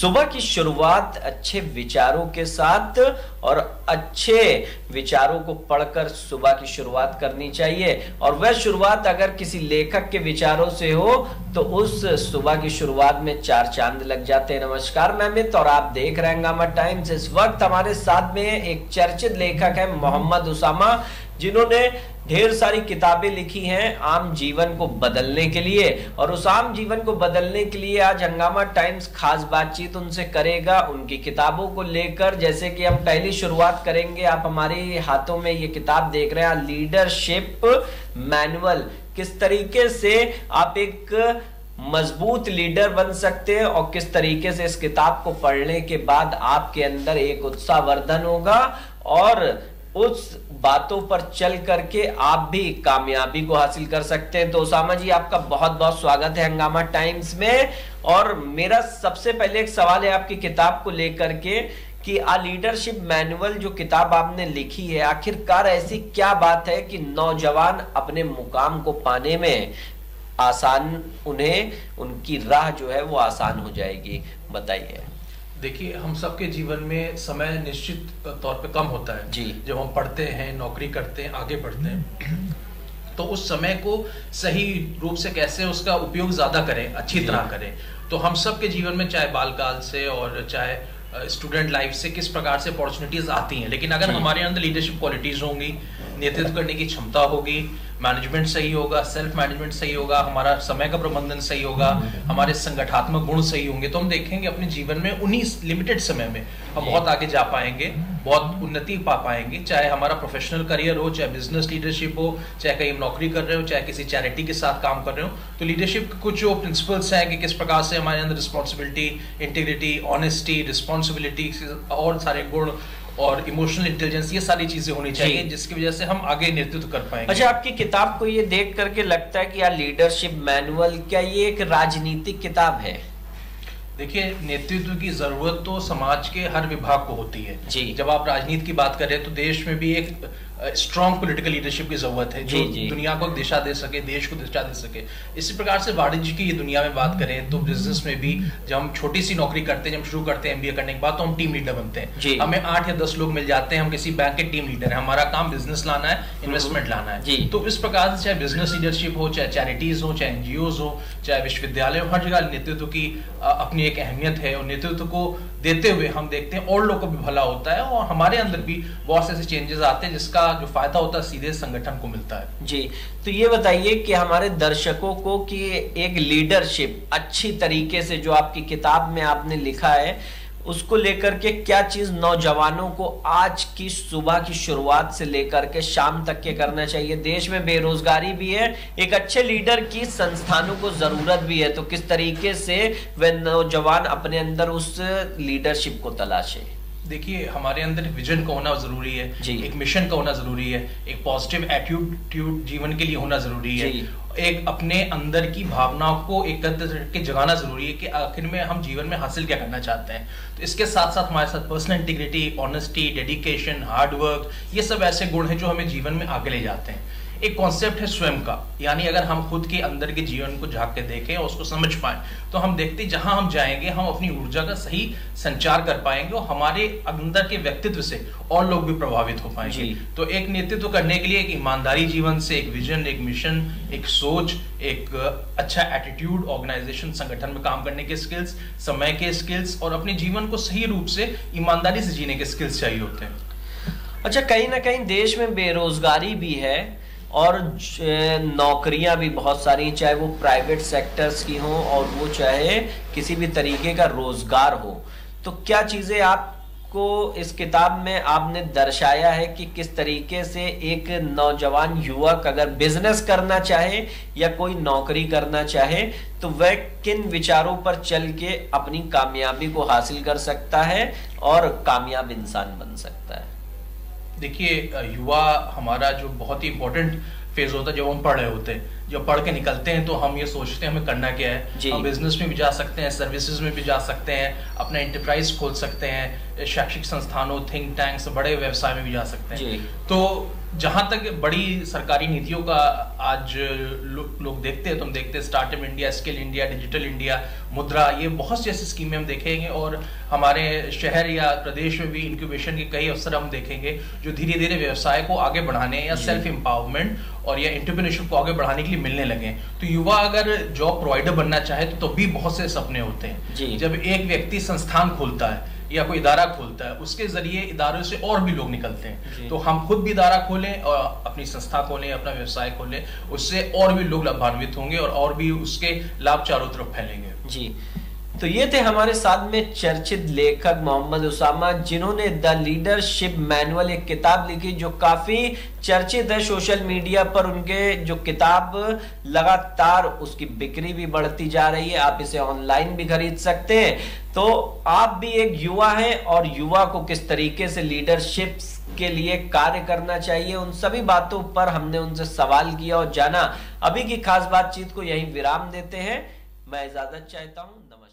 सुबह की शुरुआत अच्छे विचारों के साथ और अच्छे विचारों को पढ़कर सुबह की शुरुआत करनी चाहिए। और वह शुरुआत अगर किसी लेखक के विचारों से हो तो उस सुबह की शुरुआत में चार चांद लग जाते हैं। नमस्कार, मैं अमित और आप देख रहे हैं हंगामा टाइम्स। इस वक्त हमारे साथ में एक चर्चित लेखक है मोहम्मद उसामा, जिन्होंने ढेर सारी किताबें लिखी हैं आम जीवन को बदलने के लिए। और उस आम जीवन को बदलने के लिए आज हंगामा टाइम्स खास बातचीत उनसे करेगा उनकी किताबों को लेकर। जैसे कि हम पहली शुरुआत करेंगे, आप हमारे हाथों में ये किताब देख रहे हैं, लीडरशिप मैनुअल। किस तरीके से आप एक मजबूत लीडर बन सकते हैं और किस तरीके से इस किताब को पढ़ने के बाद आपके अंदर एक उत्साहवर्धन होगा और उस बातों पर चल करके आप भी कामयाबी को हासिल कर सकते हैं। तो उसामा जी, आपका बहुत बहुत स्वागत है हंगामा टाइम्स में। और मेरा सबसे पहले एक सवाल है आपकी किताब को लेकर के कि लीडरशिप मैनुअल जो किताब आपने लिखी है, आखिरकार ऐसी क्या बात है कि नौजवान अपने मुकाम को पाने में आसान, उन्हें उनकी राह जो है वो आसान हो जाएगी, बताइए। देखिए, हम सबके जीवन में समय निश्चित तौर पे कम होता है जी। जब हम पढ़ते हैं, नौकरी करते हैं, आगे बढ़ते हैं तो उस समय को सही रूप से कैसे उसका उपयोग ज्यादा करें, अच्छी तरह करें। तो हम सबके जीवन में चाहे बालकाल से और चाहे स्टूडेंट लाइफ से किस प्रकार से अपॉर्चुनिटीज आती हैं, लेकिन अगर हमारे अंदर लीडरशिप क्वालिटीज होंगी, नेतृत्व करने की क्षमता होगी, मैनेजमेंट सही होगा, सेल्फ मैनेजमेंट सही होगा, हमारा समय का प्रबंधन सही होगा, हमारे संगठनात्मक गुण सही होंगे, तो हम देखेंगे अपने जीवन में उन्हीं लिमिटेड समय में हम बहुत आगे जा पाएंगे, बहुत उन्नति पा पाएंगे। चाहे हमारा प्रोफेशनल करियर हो, चाहे बिजनेस लीडरशिप हो, चाहे कहीं हम नौकरी कर रहे हो, चाहे किसी चैरिटी के साथ काम कर रहे हो। तो लीडरशिप के कुछ जो प्रिंसिपल्स हैं कि किस प्रकार से हमारे अंदर रिस्पॉन्सिबिलिटी, इंटीग्रिटी, ऑनेस्टी, रिस्पॉन्सिबिलिटी और सारे गुण और इमोशनल इंटेलिजेंस, ये सारी चीजें होनी चाहिए जिसकी वजह से हम आगे नेतृत्व कर पाएंगे। अच्छा, आपकी किताब को ये देख करके लगता है कि यार लीडरशिप मैनुअल, क्या ये एक राजनीतिक किताब है? देखिए, नेतृत्व की जरूरत तो समाज के हर विभाग को होती है जी। जब आप राजनीति की बात करें तो देश में भी एक स्ट्रॉन्ग पॉलिटिकल लीडरशिप की जरूरत है जो दुनिया को दिशा दे सके, देश को दिशा दे सके। इसी प्रकार से वाणिज्य की ये दुनिया में बात करें तो बिजनेस में भी जब हम छोटी सी नौकरी करते हैं, जब शुरू करते हैं एमबीए करने के बाद, तो हम टीम लीडर बनते हैं। हमें 8 या 10 लोग मिल जाते हैं, हम किसी बैंक के टीम लीडर हैं, हमारा काम बिजनेस लाना है, इन्वेस्टमेंट लाना है। तो इस प्रकार से चाहे बिजनेस लीडरशिप हो, चाहे चैरिटीज हो, चाहे एनजीओज हो, चाहे विश्वविद्यालय हो, हर जगह नेतृत्व की अपनी एक अहमियत है। और नेतृत्व को देते हुए हम देखते हैं और लोगों को भी भला होता है और हमारे अंदर भी बहुत से ऐसे चेंजेस आते हैं जिसका जो फायदा होता है सीधे संगठन को मिलता है। जी, तो ये बताइए कि हमारे दर्शकों को कि एक लीडरशिप अच्छी तरीके से जो आपकी किताब में आपने लिखा है उसको लेकर के क्या चीज नौजवानों को आज की सुबह की शुरुआत से लेकर के शाम तक के करना चाहिए? देश में बेरोजगारी भी है, एक अच्छे लीडर की संस्थानों को जरूरत भी है, तो किस तरीके से वह नौजवान अपने अंदर उस लीडरशिप को तलाशे? देखिए, हमारे अंदर विजन का होना जरूरी है, एक मिशन का होना जरूरी है, एक पॉजिटिव एटीट्यूड जीवन के लिए होना जरूरी है, एक अपने अंदर की भावनाओं को एकत्र करके जगाना जरूरी है कि आखिर में हम जीवन में हासिल क्या करना चाहते हैं। तो इसके साथ साथ हमारे साथ personal integrity, honesty, dedication, hard work, ये सब ऐसे गुण हैं जो हमें जीवन में आगे ले जाते हैं। एक कॉन्सेप्ट है स्वयं का, यानी अगर हम खुद के अंदर के जीवन को झांक के देखें और उसको समझ पाएं तो हम देखते हैं जहां हम जाएंगे हम अपनी ऊर्जा का सही संचार कर पाएंगे और हमारे अंदर के व्यक्तित्व से और लोग भी प्रभावित हो पाएंगे। तो एक नेतृत्व करने के लिए एक ईमानदारी जीवन से, एक विजन, एक मिशन, एक सोच, एक अच्छा एटीट्यूड, ऑर्गेनाइजेशन, संगठन में काम करने के स्किल्स, समय के स्किल्स और अपने जीवन को सही रूप से ईमानदारी से जीने के स्किल्स चाहिए होते हैं। अच्छा, कहीं ना कहीं देश में बेरोजगारी भी है और नौकरियां भी बहुत सारी, चाहे वो प्राइवेट सेक्टर्स की हो और वो चाहे किसी भी तरीके का रोजगार हो। तो क्या चीजें आपको इस किताब में आपने दर्शाया है कि किस तरीके से एक नौजवान युवक अगर बिजनेस करना चाहे या कोई नौकरी करना चाहे तो वह किन विचारों पर चल के अपनी कामयाबी को हासिल कर सकता है और कामयाब इंसान बन सकता है? देखिए, युवा हमारा जो बहुत ही इंपॉर्टेंट फेज होता है जब हम पढ़ रहे होते हैं। जब पढ़ के निकलते हैं तो हम ये सोचते हैं हमें करना क्या है। हम बिजनेस में भी जा सकते हैं, सर्विसेज में भी जा सकते हैं, अपना एंटरप्राइज खोल सकते हैं, शैक्षिक संस्थानों, थिंक टैंक्स, बड़े व्यवसाय में भी जा सकते हैं। तो जहां तक बड़ी सरकारी नीतियों का आज लोग देखते हैं, तो हम देखते हैं startup India, skill India, digital India, मुद्रा, ये बहुत सी ऐसी स्कीमें हम देखेंगे। और हमारे शहर या प्रदेश में भी इंक्यूबेशन के कई अवसर हम देखेंगे जो धीरे धीरे व्यवसाय को आगे बढ़ाने या सेल्फ एम्पावरमेंट और या एंटरप्रेन्योरशिप को आगे बढ़ाने के लिए मिलने लगे। तो युवा अगर जॉब प्रोवाइडर बनना चाहे तो भी बहुत से सपने होते हैं। जब एक व्यक्ति संस्थान खोलता है या कोई इदारा खोलता है, उसके जरिए इदारों से और भी लोग निकलते हैं। तो हम खुद भी इदारा खोलें और अपनी संस्था खोलें, अपना व्यवसाय खोलें, उससे और भी लोग लाभान्वित होंगे और भी उसके लाभ चारों तरफ फैलेंगे। जी, तो ये थे हमारे साथ में चर्चित लेखक मोहम्मद उसामा, जिन्होंने द लीडरशिप मैनुअल एक किताब लिखी जो काफी चर्चित है सोशल मीडिया पर। उनके जो किताब लगातार उसकी बिक्री भी बढ़ती जा रही है, आप इसे ऑनलाइन भी खरीद सकते हैं। तो आप भी एक युवा हैं और युवा को किस तरीके से लीडरशिप के लिए कार्य करना चाहिए, उन सभी बातों पर हमने उनसे सवाल किया और जाना। अभी की खास बातचीत को यहीं विराम देते हैं। मैं इजाजत चाहता हूं। नमस्कार।